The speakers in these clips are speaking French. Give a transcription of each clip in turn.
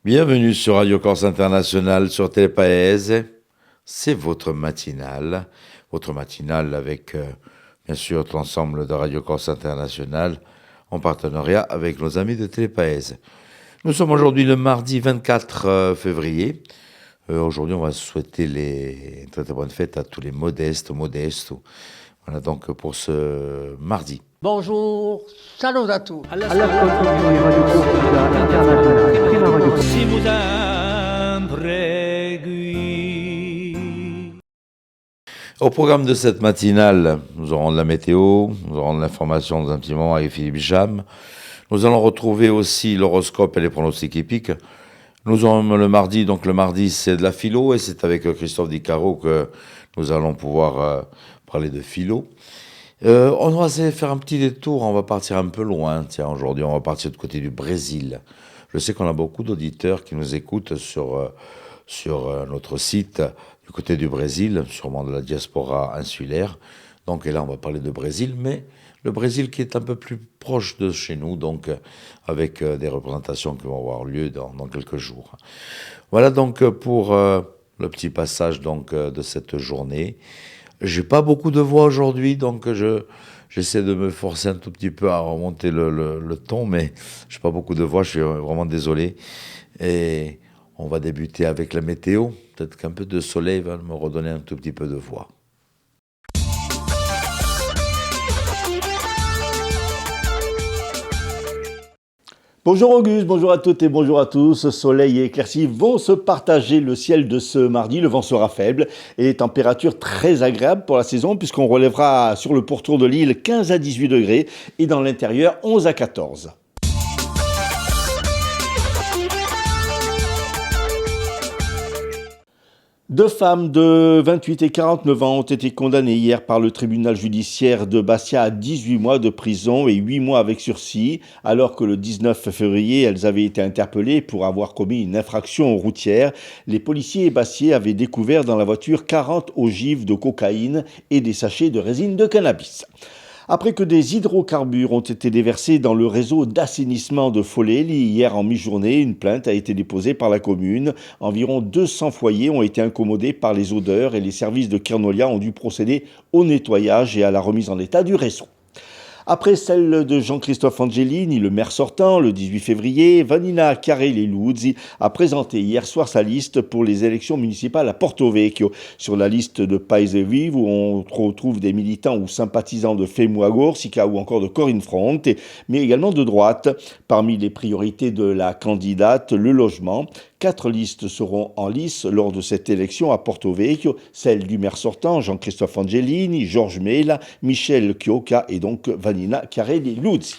Bienvenue sur Radio Corse International sur Télépaèse. C'est votre matinale avec bien sûr l'ensemble de Radio Corse International en partenariat avec nos amis de Télépaèse. Nous sommes aujourd'hui le mardi 24 février. Aujourd'hui, on va souhaiter une très très bonne fête à tous les modestes. Voilà donc pour ce mardi. Bonjour, salut à tous. Au programme de cette matinale, nous aurons de la météo, nous aurons de l'information dans un petit moment avec Philippe Jam. Nous allons retrouver aussi l'horoscope et les pronostics épiques. Nous aurons le mardi, donc le mardi c'est de la philo et c'est avec Christophe Di Caro que nous allons pouvoir parler de philo. On va faire un petit détour, on va partir un peu loin. Tiens, aujourd'hui, on va partir du côté du Brésil. Je sais qu'on a beaucoup d'auditeurs qui nous écoutent sur notre site du côté du Brésil, sûrement de la diaspora insulaire. Donc, et là, on va parler de Brésil, mais le Brésil qui est un peu plus proche de chez nous, donc avec des représentations qui vont avoir lieu dans quelques jours. Voilà donc pour le petit passage donc de cette journée. J'ai pas beaucoup de voix aujourd'hui, donc j'essaie de me forcer un tout petit peu à remonter le ton, mais j'ai pas beaucoup de voix, je suis vraiment désolé. Et on va débuter avec la météo. Peut-être qu'un peu de soleil va me redonner un tout petit peu de voix. Bonjour Auguste, bonjour à toutes et bonjour à tous. Soleil et éclaircies vont se partager le ciel de ce mardi. Le vent sera faible et les températures très agréables pour la saison puisqu'on relèvera sur le pourtour de l'île 15 à 18 degrés et dans l'intérieur 11 à 14. Deux femmes de 28 et 49 ans ont été condamnées hier par le tribunal judiciaire de Bastia à 18 mois de prison et 8 mois avec sursis, alors que le 19 février, elles avaient été interpellées pour avoir commis une infraction routière. Les policiers bastiais avaient découvert dans la voiture 40 ogives de cocaïne et des sachets de résine de cannabis. Après que des hydrocarbures ont été déversés dans le réseau d'assainissement de Foleli hier en mi-journée, une plainte a été déposée par la commune. Environ 200 foyers ont été incommodés par les odeurs et les services de Kernolia ont dû procéder au nettoyage et à la remise en état du réseau. Après celle de Jean-Christophe Angelini, le maire sortant, le 18 février, Vanina Carelli-Luzzi a présenté hier soir sa liste pour les élections municipales à Porto Vecchio. Sur la liste de Paese Vive, où on retrouve des militants ou sympathisants de Femuagor, Sica ou encore de Corinne Fronte, mais également de droite. Parmi les priorités de la candidate, le logement. 4 listes seront en lice lors de cette élection à Porto Vecchio, celle du maire sortant, Jean-Christophe Angelini, Georges Mela, Michel Chiocca et donc Vanina Carelli-Luzzi.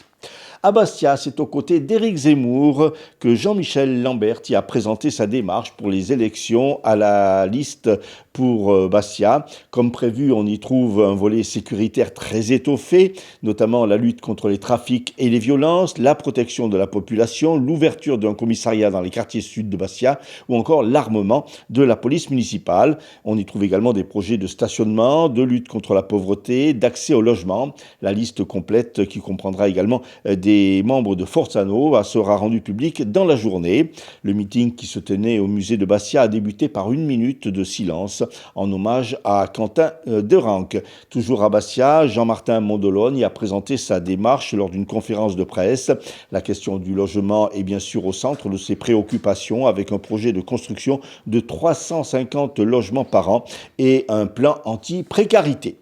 À Bastia, c'est aux côtés d'Éric Zemmour que Jean-Michel Lamberti a présenté sa démarche pour les élections à la liste pour Bastia. Comme prévu, on y trouve un volet sécuritaire très étoffé, notamment la lutte contre les trafics et les violences, la protection de la population, l'ouverture d'un commissariat dans les quartiers sud de Bastia ou encore l'armement de la police municipale. On y trouve également des projets de stationnement, de lutte contre la pauvreté, d'accès au logement. La liste complète qui comprendra également des membres de Forza Nuova sera rendue publique dans la journée. Le meeting qui se tenait au musée de Bastia a débuté par 1 minute de silence en hommage à Quentin Deranque. Toujours à Bastia, Jean-Martin Mondoloni a présenté sa démarche lors d'une conférence de presse. La question du logement est bien sûr au centre de ses préoccupations avec un projet de construction de 350 logements par an et un plan anti-précarité.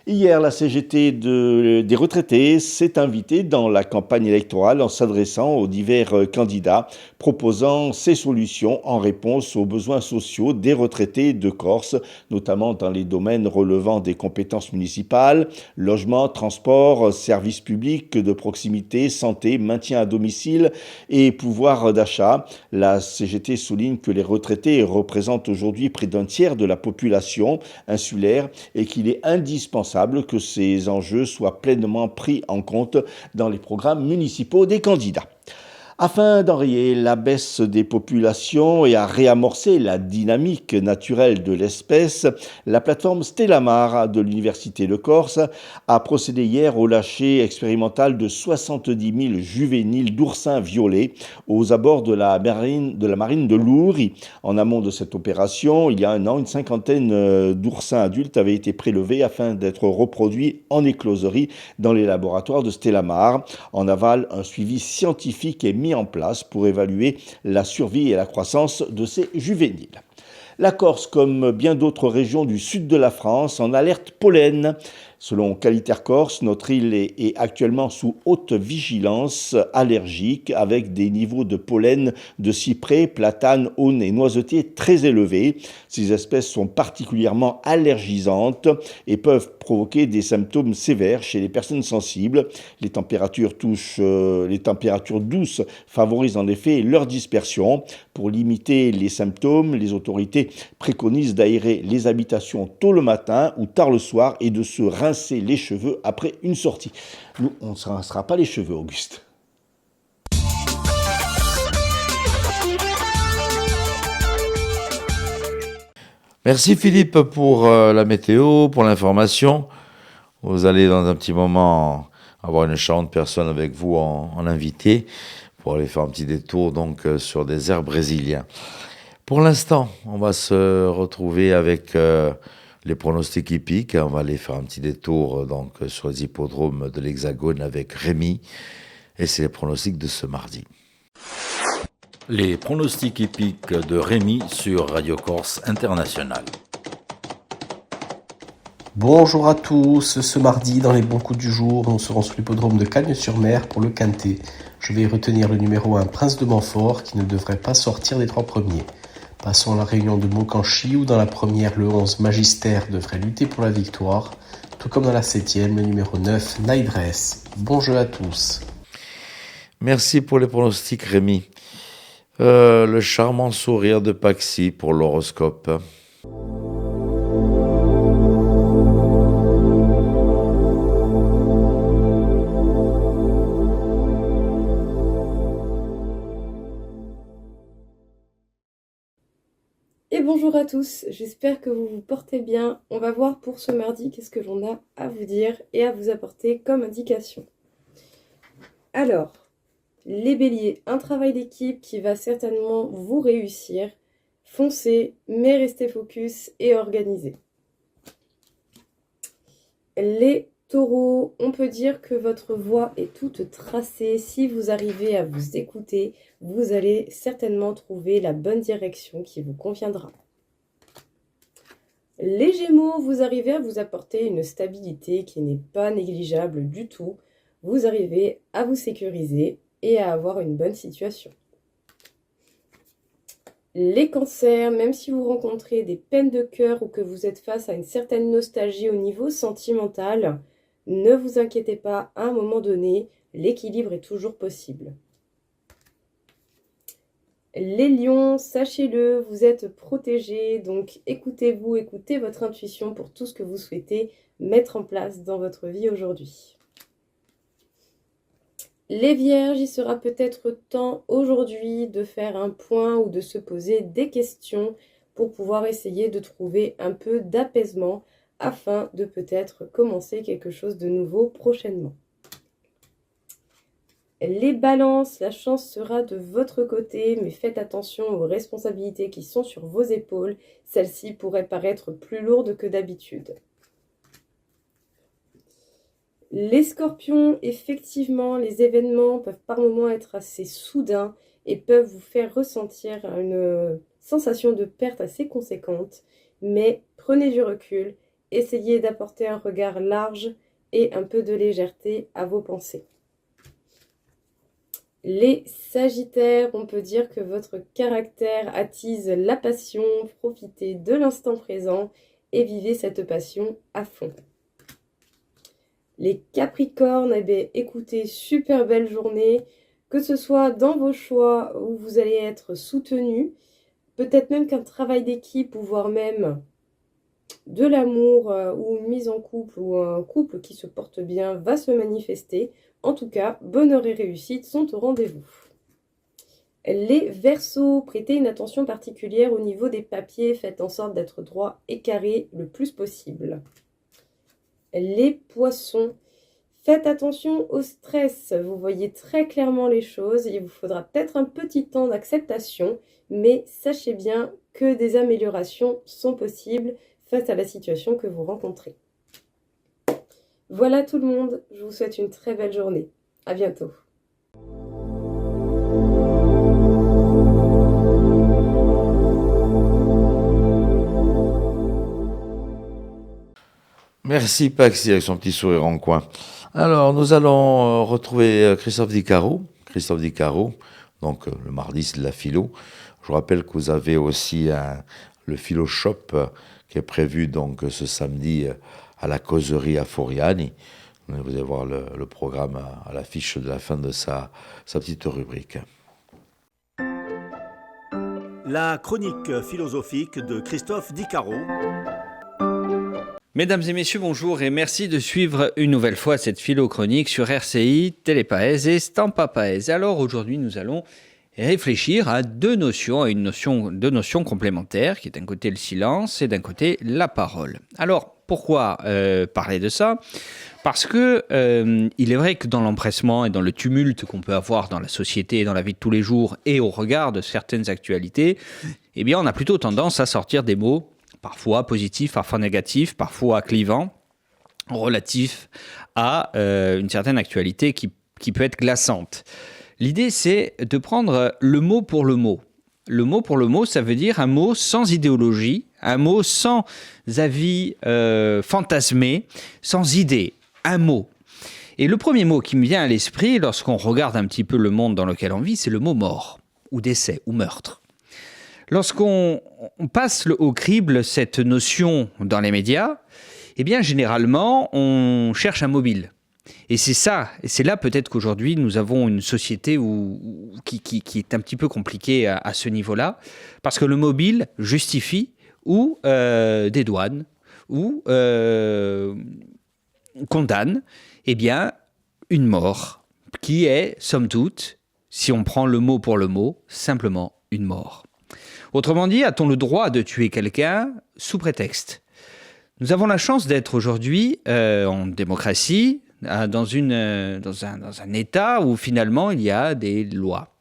Hier, la CGT des retraités s'est invitée dans la campagne électorale en s'adressant aux divers candidats, proposant ses solutions en réponse aux besoins sociaux des retraités de Corse, notamment dans les domaines relevant des compétences municipales, logement, transport, services publics de proximité, santé, maintien à domicile et pouvoir d'achat. La CGT souligne que les retraités représentent aujourd'hui près d'un tiers de la population insulaire et qu'il est indispensable que ces enjeux soient pleinement pris en compte dans les programmes municipaux des candidats. Afin d'enrayer la baisse des populations et à réamorcer la dynamique naturelle de l'espèce, la plateforme Stellamar de l'Université de Corse a procédé hier au lâcher expérimental de 70 000 juvéniles d'oursins violets aux abords de la marine de Lourdes. En amont de cette opération, il y a un an, une cinquantaine d'oursins adultes avaient été prélevés afin d'être reproduits en écloserie dans les laboratoires de Stellamar. En aval, un suivi scientifique est mis en place pour évaluer la survie et la croissance de ces juvéniles. La Corse, comme bien d'autres régions du sud de la France, en alerte pollen. Selon Qualiter Corse, notre île est actuellement sous haute vigilance allergique avec des niveaux de pollen de cyprès, platane, aune et noisetier très élevés. Ces espèces sont particulièrement allergisantes et peuvent provoquer des symptômes sévères chez les personnes sensibles. Les températures douces favorisent en effet leur dispersion. Pour limiter les symptômes, les autorités préconisent d'aérer les habitations tôt le matin ou tard le soir et de se rincer les cheveux après une sortie. Nous, on ne se rincera pas les cheveux, Auguste. Merci Philippe pour la météo, pour l'information. Vous allez dans un petit moment avoir une charmante personne avec vous en invité pour aller faire un petit détour donc sur des airs brésiliens. Pour l'instant, on va se retrouver avec les pronostics hippiques. On va aller faire un petit détour donc sur les hippodromes de l'Hexagone avec Rémi. Et c'est les pronostics de ce mardi. Les pronostics hippiques de Rémi sur Radio Corse International. Bonjour à tous, ce mardi dans les bons coups du jour, nous serons sur l'hippodrome de Cagnes-sur-Mer pour le Quintet. Je vais retenir le numéro 1 Prince de Montfort qui ne devrait pas sortir des 3 premiers. Passons à la réunion de Mokanchy où dans la première le 11 Magister devrait lutter pour la victoire, tout comme dans la 7e le numéro 9 Naidress. Bon jeu à tous. Merci pour les pronostics Rémi. Le charmant sourire de Paxi pour l'horoscope. Et bonjour à tous, j'espère que vous vous portez bien. On va voir pour ce mardi qu'est-ce que l'on a à vous dire et à vous apporter comme indication. Alors, les béliers, un travail d'équipe qui va certainement vous réussir. Foncez, mais restez focus et organisés. Les taureaux, on peut dire que votre voie est toute tracée. Si vous arrivez à vous écouter, vous allez certainement trouver la bonne direction qui vous conviendra. Les Gémeaux, vous arrivez à vous apporter une stabilité qui n'est pas négligeable du tout. Vous arrivez à vous sécuriser et à avoir une bonne situation. Les cancers, même si vous rencontrez des peines de cœur ou que vous êtes face à une certaine nostalgie au niveau sentimental, ne vous inquiétez pas, à un moment donné, l'équilibre est toujours possible. Les lions, sachez-le, vous êtes protégés, donc écoutez-vous, écoutez votre intuition pour tout ce que vous souhaitez mettre en place dans votre vie aujourd'hui. Les vierges, il sera peut-être temps aujourd'hui de faire un point ou de se poser des questions pour pouvoir essayer de trouver un peu d'apaisement afin de peut-être commencer quelque chose de nouveau prochainement. Les balances, la chance sera de votre côté, mais faites attention aux responsabilités qui sont sur vos épaules. Celles-ci pourraient paraître plus lourdes que d'habitude. Les scorpions, effectivement, les événements peuvent par moments être assez soudains et peuvent vous faire ressentir une sensation de perte assez conséquente, mais prenez du recul, essayez d'apporter un regard large et un peu de légèreté à vos pensées. Les sagittaires, on peut dire que votre caractère attise la passion, profitez de l'instant présent et vivez cette passion à fond. Les capricornes, écoutez, super belle journée, que ce soit dans vos choix où vous allez être soutenus, peut-être même qu'un travail d'équipe ou voire même de l'amour ou une mise en couple ou un couple qui se porte bien va se manifester. En tout cas, bonheur et réussite sont au rendez-vous. Les Verseaux, prêtez une attention particulière au niveau des papiers, faites en sorte d'être droit et carré le plus possible. Les Poissons, faites attention au stress, vous voyez très clairement les choses, il vous faudra peut-être un petit temps d'acceptation, mais sachez bien que des améliorations sont possibles face à la situation que vous rencontrez. Voilà tout le monde, je vous souhaite une très belle journée. À bientôt. Merci Paxi avec son petit sourire en coin. Alors nous allons retrouver Christophe Dicaro. Christophe Dicaro, donc le mardi c'est de la philo. Je vous rappelle que vous avez aussi le Philo Shop qui est prévu donc ce samedi à la causerie à Foriani. Vous allez voir le programme à l'affiche de la fin de sa petite rubrique. La chronique philosophique de Christophe Dicaro. Mesdames et messieurs, bonjour et merci de suivre une nouvelle fois cette philo-chronique sur RCI, Télépaèse et Stampa Paèse. Alors aujourd'hui, nous allons réfléchir à deux notions complémentaires, qui est d'un côté le silence et d'un côté la parole. Alors, pourquoi parler de ça ? Parce que il est vrai que dans l'empressement et dans le tumulte qu'on peut avoir dans la société et dans la vie de tous les jours et au regard de certaines actualités, eh bien, on a plutôt tendance à sortir des mots parfois positifs, parfois négatifs, parfois clivants, relatifs à une certaine actualité qui peut être glaçante. L'idée, c'est de prendre le mot pour le mot. Le mot pour le mot, ça veut dire un mot sans idéologie, un mot sans avis fantasmé, sans idée, un mot. Et le premier mot qui me vient à l'esprit lorsqu'on regarde un petit peu le monde dans lequel on vit, c'est le mot mort, ou décès, ou meurtre. Lorsqu'on passe au crible cette notion dans les médias, eh bien généralement on cherche un mobile. Et c'est là peut-être qu'aujourd'hui nous avons une société qui est un petit peu compliquée à ce niveau-là, parce que le mobile justifie ou des douanes ou condamne eh bien une mort qui est somme toute, si on prend le mot pour le mot, simplement une mort. Autrement dit, a-t-on le droit de tuer quelqu'un sous prétexte ? Nous avons la chance d'être aujourd'hui en démocratie, dans un État où finalement il y a des lois.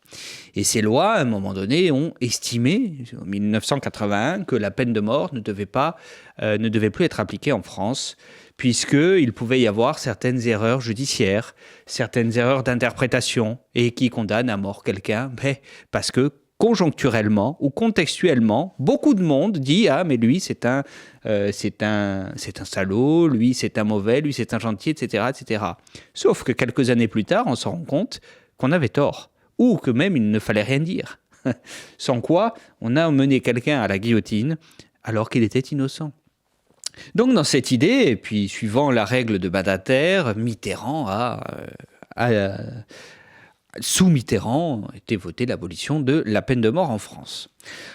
Et ces lois, à un moment donné, ont estimé, en 1981, que la peine de mort ne devait plus être appliquée en France, puisqu'il pouvait y avoir certaines erreurs judiciaires, certaines erreurs d'interprétation, et qui condamnent à mort quelqu'un, parce que conjoncturellement ou contextuellement, beaucoup de monde dit « Ah, mais lui, c'est un salaud, lui, c'est un mauvais, lui, c'est un gentil, etc. etc. » Sauf que quelques années plus tard, on se rend compte qu'on avait tort, ou que même il ne fallait rien dire. Sans quoi, on a mené quelqu'un à la guillotine alors qu'il était innocent. Donc dans cette idée, et puis suivant la règle de Badater, Mitterrand sous Mitterrand, a été votée l'abolition de la peine de mort en France.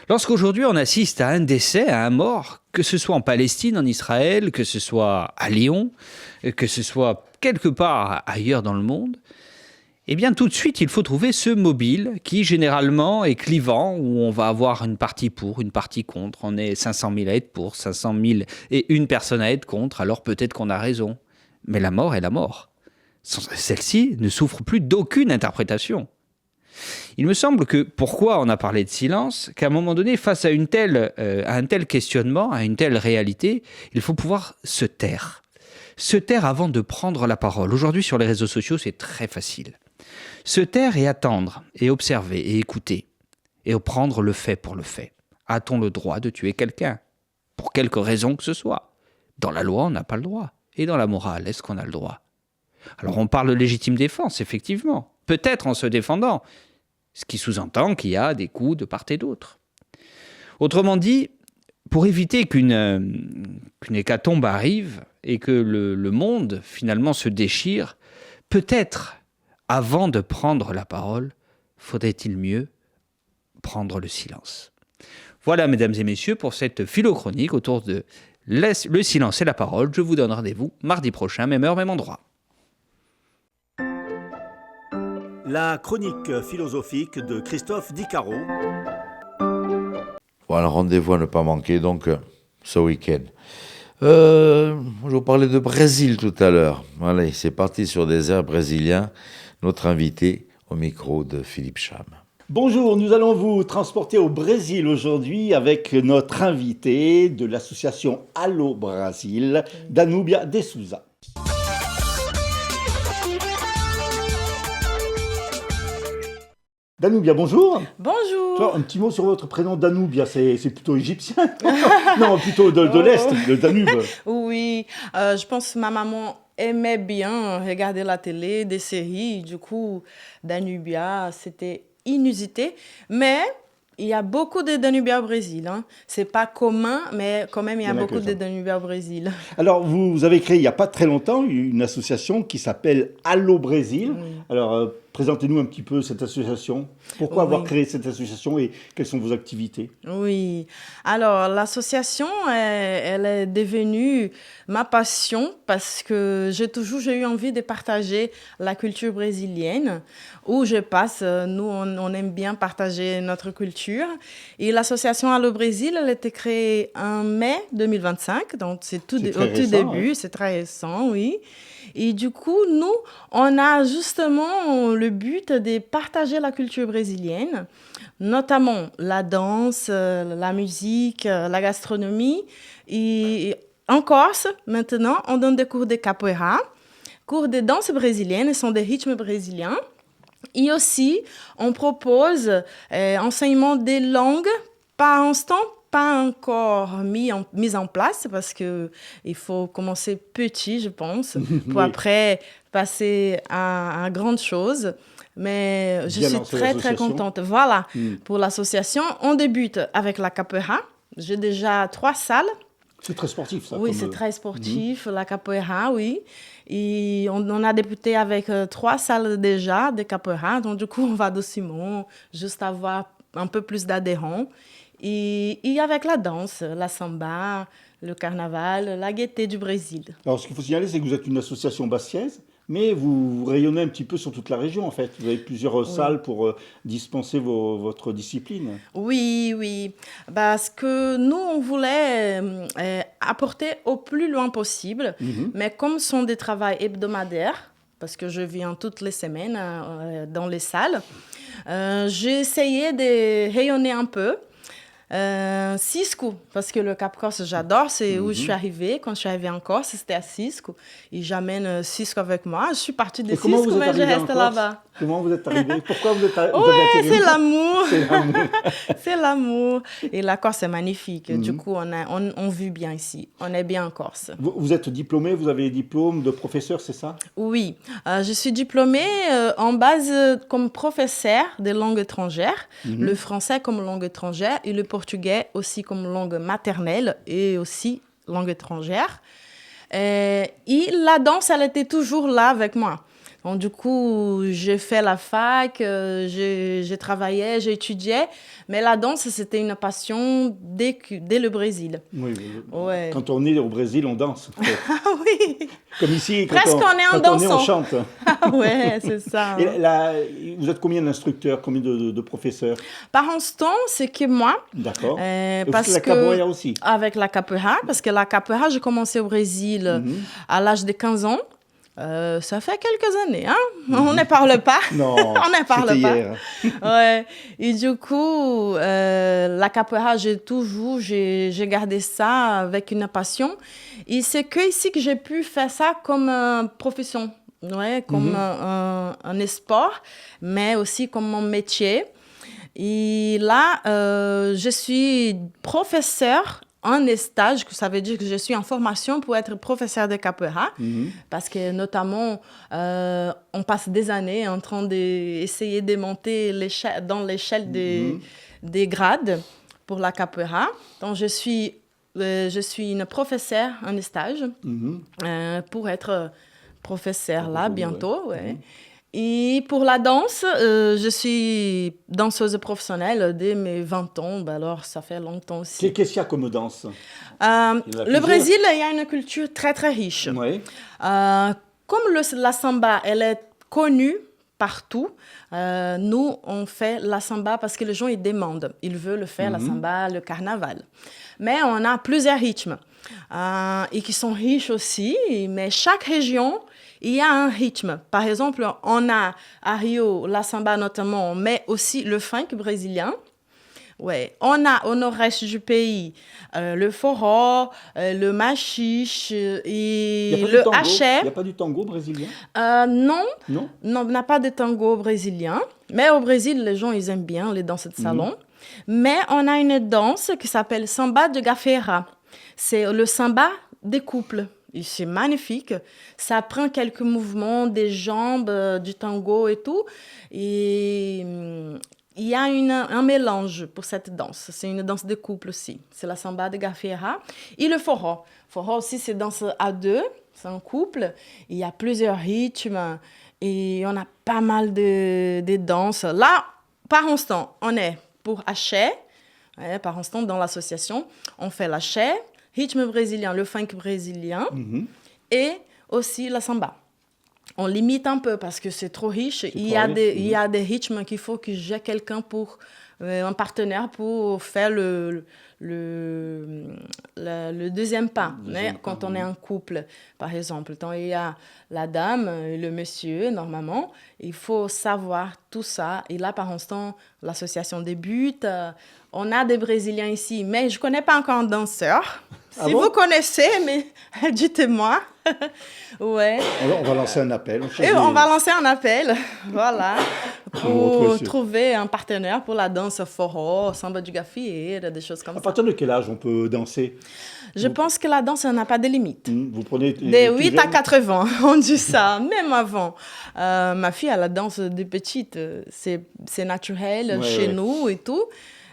Lorsqu'aujourd'hui on assiste à un décès, à un mort, que ce soit en Palestine, en Israël, que ce soit à Lyon, que ce soit quelque part ailleurs dans le monde, eh bien tout de suite il faut trouver ce mobile qui généralement est clivant, où on va avoir une partie pour, une partie contre, on est 500 000 à être pour, 500 000 et une personne à être contre, alors peut-être qu'on a raison. Mais la mort est la mort. Celle-ci ne souffre plus d'aucune interprétation. Il me semble que, pourquoi on a parlé de silence, qu'à un moment donné, face à un tel questionnement, à une telle réalité, il faut pouvoir se taire. Se taire avant de prendre la parole. Aujourd'hui, sur les réseaux sociaux, c'est très facile. Se taire et attendre, et observer, et écouter, et prendre le fait pour le fait. A-t-on le droit de tuer quelqu'un ? Pour quelque raison que ce soit. Dans la loi, on n'a pas le droit. Et dans la morale, est-ce qu'on a le droit ? Alors on parle de légitime défense, effectivement, peut-être en se défendant, ce qui sous-entend qu'il y a des coups de part et d'autre. Autrement dit, pour éviter qu'une hécatombe arrive et que le monde finalement se déchire, peut-être, avant de prendre la parole, faudrait-il mieux prendre le silence. Voilà, mesdames et messieurs, pour cette philo-chronique autour de le silence et la parole. Je vous donne rendez-vous mardi prochain, même heure, même endroit. La chronique philosophique de Christophe Dicaro. Voilà, rendez-vous à ne pas manquer, donc, ce week-end. Je vous parlais de Brésil tout à l'heure. Allez, c'est parti sur des airs brésiliens. Notre invité au micro de Philippe Cham. Bonjour, nous allons vous transporter au Brésil aujourd'hui avec notre invité de l'association Allo Brasil, Danúbia de Souza. Danúbia, bonjour. Bonjour. Toi, un petit mot sur votre prénom Danúbia, c'est plutôt égyptien. Non, plutôt de l'Est, le Danube. Oui, je pense que ma maman aimait bien regarder la télé, des séries. Du coup, Danúbia, c'était inusité. Mais il y a beaucoup de Danúbia au Brésil. Hein. C'est pas commun, mais quand même, il y a beaucoup de Danúbia au Brésil. Alors, vous avez créé il n'y a pas très longtemps une association qui s'appelle Allo Brésil. Oui. Alors, présentez-nous un petit peu cette association. Pourquoi avoir créé cette association et quelles sont vos activités? Oui. Alors, l'association, elle est devenue ma passion parce que j'ai eu envie de partager la culture brésilienne. Où je passe, nous, on aime bien partager notre culture. Et l'association Allo Brésil, elle a été créée en mai 2025. Donc, c'est au tout début. C'est très récent, oui. Et du coup, nous, on a justement le but de partager la culture brésilienne, notamment la danse, la musique, la gastronomie. Et en Corse, maintenant, on donne des cours de capoeira, cours de danse brésilienne, ce sont des rythmes brésiliens. Et aussi, on propose enseignement des langues, par instant, pas encore mis en place parce qu'il faut commencer petit, je pense, pour après passer à grandes choses. Mais je suis très, très contente. Voilà, pour l'association. On débute avec la capoeira. J'ai déjà 3 salles. C'est très sportif, ça. Oui, c'est très sportif, la capoeira, oui. Et on a débuté avec 3 salles déjà de capoeira. Donc, du coup, on va doucement, juste avoir un peu plus d'adhérents. Et avec la danse, la samba, le carnaval, la gaieté du Brésil. Alors, ce qu'il faut signaler, c'est que vous êtes une association bastiaise, mais vous rayonnez un petit peu sur toute la région, en fait. Vous avez plusieurs salles pour dispenser votre discipline. Oui, oui. Parce que nous, on voulait apporter au plus loin possible, mais comme ce sont des travaux hebdomadaires, parce que je viens toutes les semaines dans les salles, j'ai essayé de rayonner un peu. Cisco, parce que le Cap Corse, j'adore, c'est où je suis arrivée. Quand je suis arrivée en Corse, c'était à Cisco. Et j'amène Cisco avec moi. Je suis partie de Cisco, mais je reste là-bas. Comment vous êtes arrivée? Pourquoi vous êtes arrivée? Oui, c'est l'amour. C'est l'amour. Et la Corse est magnifique. Du coup, on vit bien ici. On est bien en Corse. Vous êtes diplômée, vous avez les diplômes de professeur, c'est ça? Oui, je suis diplômée en base comme professeur de langue étrangère, le français comme langue étrangère et le portugais aussi comme langue maternelle et aussi langue étrangère. Et la danse, elle était toujours là avec moi. Donc, du coup, j'ai fait la fac, j'ai travaillé, j'ai étudié, mais la danse, c'était une passion dès le Brésil. Oui, ouais. Quand on est au Brésil, on danse. Ah oui. Comme ici, presque on est en dansant. On chante. Ah ouais, c'est ça. Et là, vous êtes combien d'instructeurs, combien de professeurs? Par instant, c'est que moi. D'accord. Parce la capoeira aussi. Avec la capoeira, parce que la capoeira, j'ai commencé au Brésil à l'âge de 15 ans. Ça fait quelques années, hein? On ne parle pas. Non, on ne parle pas. Hier. Ouais. Et du coup, la capoeira, j'ai gardé ça avec une passion. Et c'est que ici que j'ai pu faire ça comme profession, ouais, comme un sport, mais aussi comme mon métier. Et là, je suis professeure en stage, ça veut dire que je suis en formation pour être professeur de capoeira, parce que notamment, on passe des années en train d'essayer de monter dans l'échelle des grades pour la capoeira. Donc, je suis une professeure en stage pour être professeur là bientôt. Ouais. Et pour la danse, je suis danseuse professionnelle dès mes 20 ans. Alors, ça fait longtemps aussi. Qu'est-ce qu'il y a comme danse? Le Brésil, il y a une culture très, très riche. Oui. Comme la samba, elle est connue partout. Nous, on fait la samba parce que les gens, ils demandent. Ils veulent faire la samba, le carnaval. Mais on a plusieurs rythmes et qui sont riches aussi. Mais chaque région, il y a un rythme. Par exemple, on a à Rio la samba notamment, mais aussi le funk brésilien. Ouais. On a au nord-est du pays le forró, le machixe et le haché. Il n'y a pas du tango brésilien? Non, Non? non, on n'a pas de tango brésilien. Mais au Brésil, les gens, ils aiment bien les danses de salon. Mais on a une danse qui s'appelle samba de gafeira. C'est le samba des couples. Et c'est magnifique. Ça prend quelques mouvements des jambes, du tango et tout. Et il y a un mélange pour cette danse. C'est une danse de couple aussi. C'est la samba de gafeira. Et le forró. Forró aussi, c'est danse à deux. C'est un couple. Il y a plusieurs rythmes. Et on a pas mal de danses. Là, par instant, on est pour haché. Par instant, dans l'association, on fait l'haché, rythme brésilien, le funk brésilien et aussi la samba. On limite un peu parce que c'est trop riche. Il y a des rythmes qu'il faut que j'ai quelqu'un pour, un partenaire pour faire le deuxième pas, quand on est en couple, par exemple. Quand il y a la dame et le monsieur, normalement, il faut savoir tout ça. Et là, par instant, l'association débute. On a des Brésiliens ici, mais je ne connais pas encore un danseur. Si vous connaissez, mais dites-moi. Ouais. On va lancer un appel. On va lancer un appel, voilà, pour trouver un partenaire pour la danse forró, samba de gafieira, des choses comme ça. À partir de quel âge on peut danser? Je pense que la danse n'a pas de limite. Vous prenez de 8 à 80, on dit ça, même avant. Ma fille, elle danse de petite, c'est naturel chez nous et tout.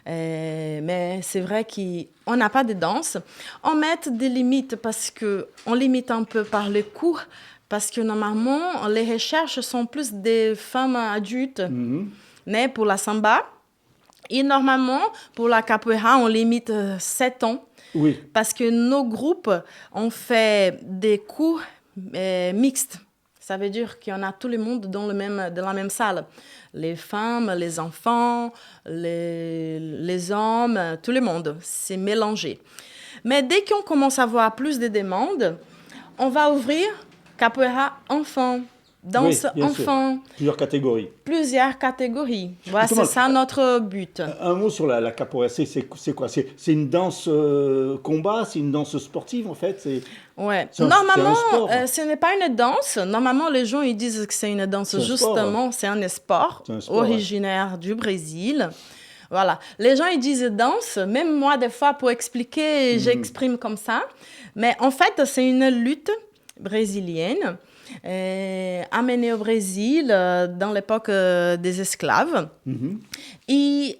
Mais c'est vrai qu'on n'a pas de danse. On met des limites parce qu'on limite un peu par les cours, parce que normalement, les recherches sont plus des femmes adultes, mais pour la samba. Et normalement, pour la capoeira, on limite 7 ans. Oui. Parce que nos groupes, on fait des cours mixtes. Ça veut dire qu'il y en a tout le monde dans la même salle. Les femmes, les enfants, les hommes, tout le monde. C'est mélangé. Mais dès qu'on commence à avoir plus de demandes, on va ouvrir capoeira enfant, danse enfant. Plusieurs catégories. Voilà, c'est ça notre but. Un mot sur la capoeira, c'est quoi? C'est une danse combat, c'est une danse sportive en fait? Ouais. Normalement, ce n'est pas une danse. Normalement, les gens ils disent que c'est une danse. Justement, c'est un sport originaire du Brésil. Voilà. Les gens ils disent danse. Même moi, des fois, pour expliquer, j'exprime comme ça. Mais en fait, c'est une lutte brésilienne amenée au Brésil dans l'époque des esclaves. Et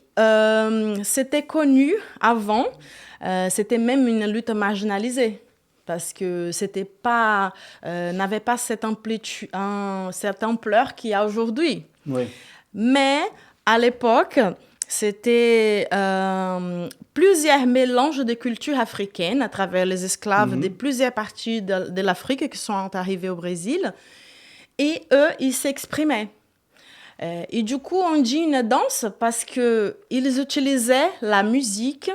c'était connu avant. C'était même une lutte marginalisée. Parce que n'avait pas cette ampleur qu'il y a aujourd'hui. Oui. Mais à l'époque, c'était plusieurs mélanges de cultures africaines à travers les esclaves de plusieurs parties de l'Afrique qui sont arrivés au Brésil. Et eux, ils s'exprimaient. Et du coup, on dit une danse parce qu'ils utilisaient la musique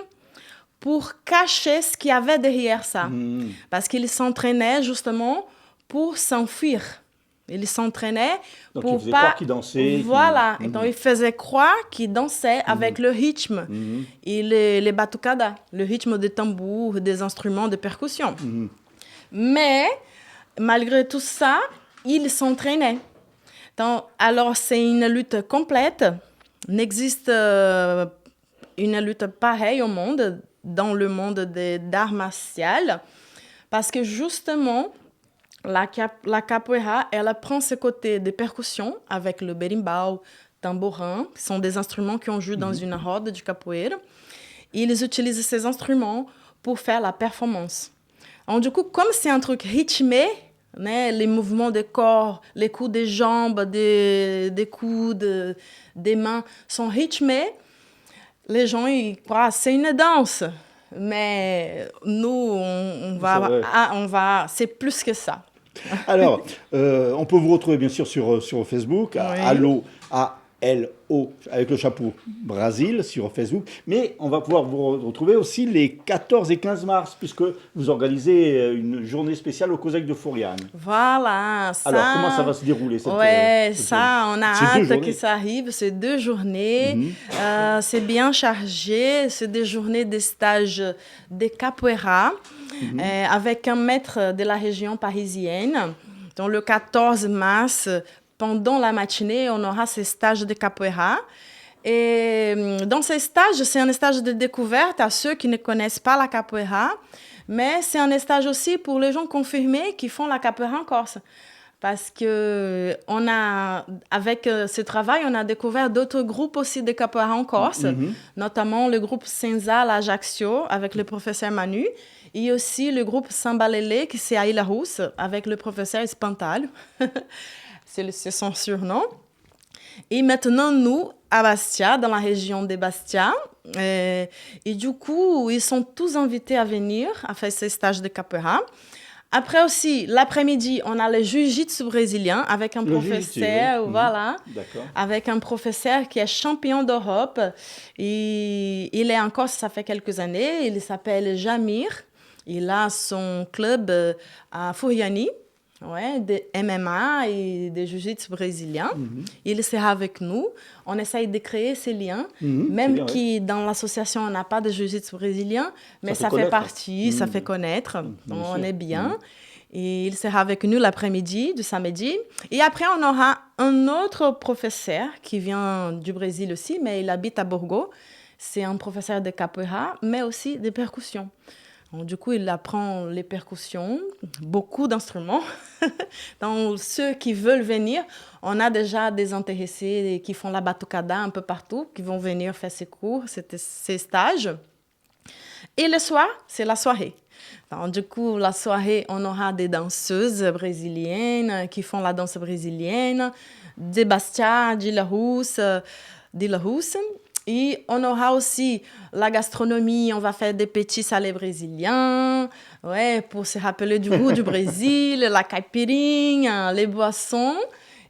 pour cacher ce qu'il y avait derrière ça. Parce qu'ils s'entraînaient justement pour s'enfuir. Ils s'entraînaient donc pour ils faisaient croire qu'ils dansaient. Voilà. Donc, ils faisaient croire qu'ils dansaient avec le rythme. Et les batucadas, le rythme des tambours, des instruments de percussion. Mais, malgré tout ça, ils s'entraînaient. Donc, alors, c'est une lutte complète. N'existe une lutte pareille au monde, dans le monde des arts martiaux, parce que justement, la capoeira, elle prend ce côté de percussion avec le berimbau, tambourin, qui sont des instruments qu'on joue dans une roda de capoeira. Et ils utilisent ces instruments pour faire la performance. Donc, du coup, comme c'est un truc rythmé, les mouvements de corps, les coups des jambes, des coudes, des mains sont rythmés, les gens ils croient que c'est une danse. Mais nous, c'est plus que ça. Alors, on peut vous retrouver bien sûr sur Facebook, Allo, A-L-O, avec le chapeau Brasil sur Facebook. Mais on va pouvoir vous retrouver aussi les 14 et 15 mars, puisque vous organisez une journée spéciale au COSEC de Fouriane. Voilà, ça... Alors, comment ça va se dérouler cette ça, on a hâte que ça arrive. C'est 2 journées. C'est bien chargé. C'est des journées de stage de capoeira avec un maître de la région parisienne. Donc, le 14 mars, pendant la matinée, on aura ces stages de capoeira. Et dans ces stages, c'est un stage de découverte à ceux qui ne connaissent pas la capoeira, mais c'est un stage aussi pour les gens confirmés qui font la capoeira en Corse. Parce que avec ce travail, on a découvert d'autres groupes aussi de capoeira en Corse, notamment le groupe Senzal à Ajaccio avec le professeur Manu, et aussi le groupe Sambalele qui c'est à Ilha Rousse avec le professeur Espantalho. C'est son surnom. Et maintenant, nous, à Bastia, dans la région de Bastia, et du coup, ils sont tous invités à venir à faire ces stages de capoeira. Après aussi, l'après-midi, on a le jiu-jitsu brésilien avec un professeur, avec un professeur qui est champion d'Europe. Et il est en Corse, ça fait quelques années. Il s'appelle Jamir. Il a son club à Fouriani. De MMA et de jiu-jitsu brésilien. Il sera avec nous. On essaye de créer ces liens, même si dans l'association, on n'a pas de jiu-jitsu brésilien, mais ça fait partie, ça fait connaître. Donc, on est bien. Et il sera avec nous l'après-midi, du samedi. Et après, on aura un autre professeur qui vient du Brésil aussi, mais il habite à Borgo. C'est un professeur de capoeira, mais aussi de percussion. Donc, du coup, il apprend les percussions, beaucoup d'instruments. Donc, ceux qui veulent venir, on a déjà des intéressés qui font la batucada un peu partout, qui vont venir faire ces cours, ces stages. Et le soir, c'est la soirée. Donc, du coup, la soirée, on aura des danseuses brésiliennes qui font la danse brésilienne, de Bastia, d'Ilha Rousse. Et on aura aussi la gastronomie, on va faire des petits salés brésiliens, pour se rappeler du goût du Brésil, la caipirinha, les boissons.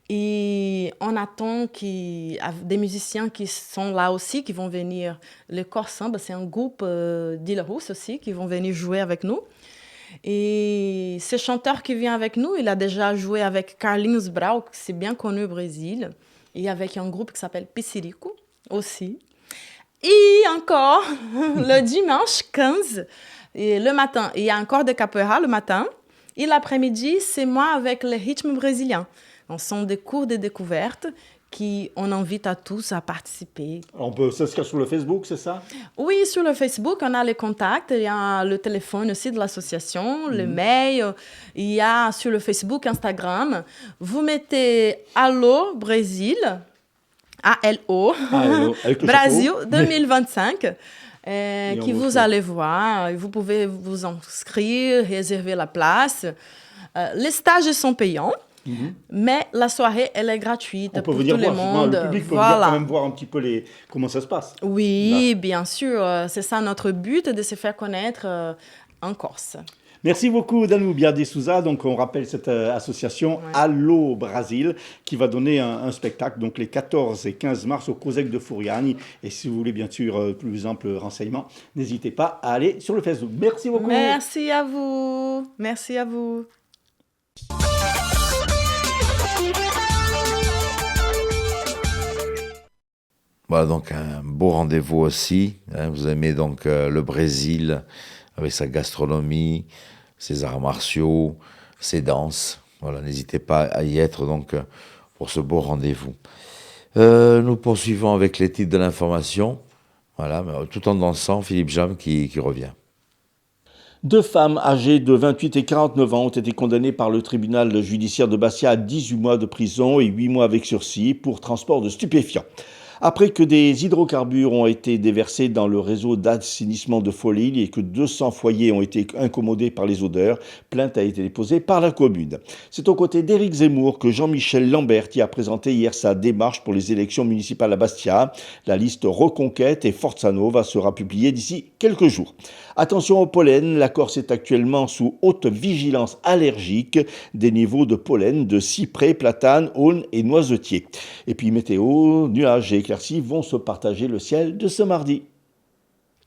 Et on attend des musiciens qui sont là aussi, qui vont venir. Le Corps Samba, c'est un groupe d'Ilha Rousse aussi, qui vont venir jouer avec nous. Et ce chanteur qui vient avec nous, il a déjà joué avec Carlinhos Brau, qui c'est bien connu au Brésil, et avec un groupe qui s'appelle Pissirico aussi. Et encore, le dimanche 15, et le matin, il y a encore des capoeira le matin. Et l'après-midi, c'est moi avec le rythme brésilien. Donc, ce sont des cours de découverte qu'on invite à tous à participer. On peut s'inscrire sur le Facebook, c'est ça? Oui, sur le Facebook, on a les contacts. Il y a le téléphone aussi de l'association, le mail. Il y a sur le Facebook, Instagram. Vous mettez Allo Brésil. ALO, Brasil 2025, qui vous allez voir. Vous pouvez vous inscrire, réserver la place. Les stages sont payants, mais la soirée, elle est gratuite pour tout le monde. Le public peut venir quand même voir un petit peu comment ça se passe. Oui, bien sûr. C'est ça notre but, de se faire connaître en Corse. Merci beaucoup, Danubia de Souza. Donc, on rappelle cette association Allo Brasil qui va donner un spectacle donc les 14 et 15 mars au COSEC de Fouriani. Et si vous voulez bien sûr plus amples renseignements, n'hésitez pas à aller sur le Facebook. Merci beaucoup. Merci à vous. Merci à vous. Voilà donc un beau rendez-vous aussi. Vous aimez donc le Brésil avec sa gastronomie, ses arts martiaux, ses danses. Voilà, n'hésitez pas à y être donc pour ce beau rendez-vous. Nous poursuivons avec les titres de l'information. Voilà, tout en dansant, Philippe Jam qui revient. 2 femmes âgées de 28 et 49 ans ont été condamnées par le tribunal judiciaire de Bastia à 18 mois de prison et 8 mois avec sursis pour transport de stupéfiants. Après que des hydrocarbures ont été déversés dans le réseau d'assainissement de Folleville et que 200 foyers ont été incommodés par les odeurs, plainte a été déposée par la commune. C'est aux côtés d'Éric Zemmour que Jean-Michel Lamberti a présenté hier sa démarche pour les élections municipales à Bastia. La liste Reconquête et Forza Nova sera publiée d'ici quelques jours. Attention au pollen, la Corse est actuellement sous haute vigilance allergique. Des niveaux de pollen de cyprès, platane, aulne et noisetier. Et puis météo, nuages et éclaircies vont se partager le ciel de ce mardi.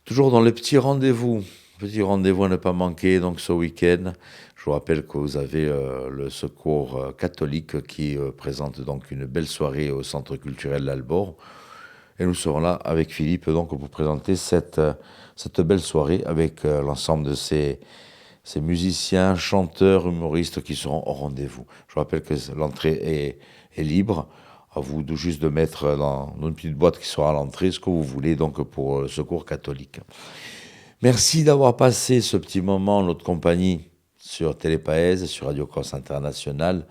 Toujours dans les petits rendez-vous à ne pas manquer donc ce week-end. Je vous rappelle que vous avez le Secours catholique qui présente donc une belle soirée au Centre culturel L'Albor. Et nous serons là avec Philippe donc pour présenter cette belle soirée avec l'ensemble de ces musiciens, chanteurs, humoristes qui seront au rendez-vous. Je vous rappelle que l'entrée est libre. À vous juste de mettre dans une petite boîte qui sera à l'entrée ce que vous voulez donc pour le Secours catholique. Merci d'avoir passé ce petit moment en notre compagnie sur Télépaèse, sur Radio Corse International.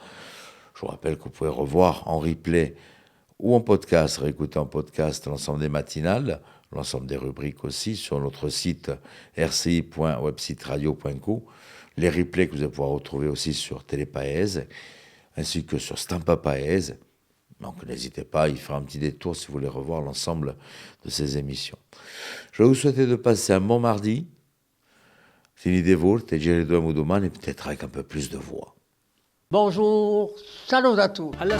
Je vous rappelle que vous pouvez revoir en replay ou en podcast, réécouter en podcast l'ensemble des matinales, l'ensemble des rubriques aussi sur notre site rci.websiteradio.co, les replays que vous allez pouvoir retrouver aussi sur Télépaèse, ainsi que sur Stampa Paèse. Donc n'hésitez pas, il fera un petit détour si vous voulez revoir l'ensemble de ces émissions. Je vais vous souhaiter de passer un bon mardi. Fini des vols, et peut-être avec un peu plus de voix. Bonjour, salut à tous. alla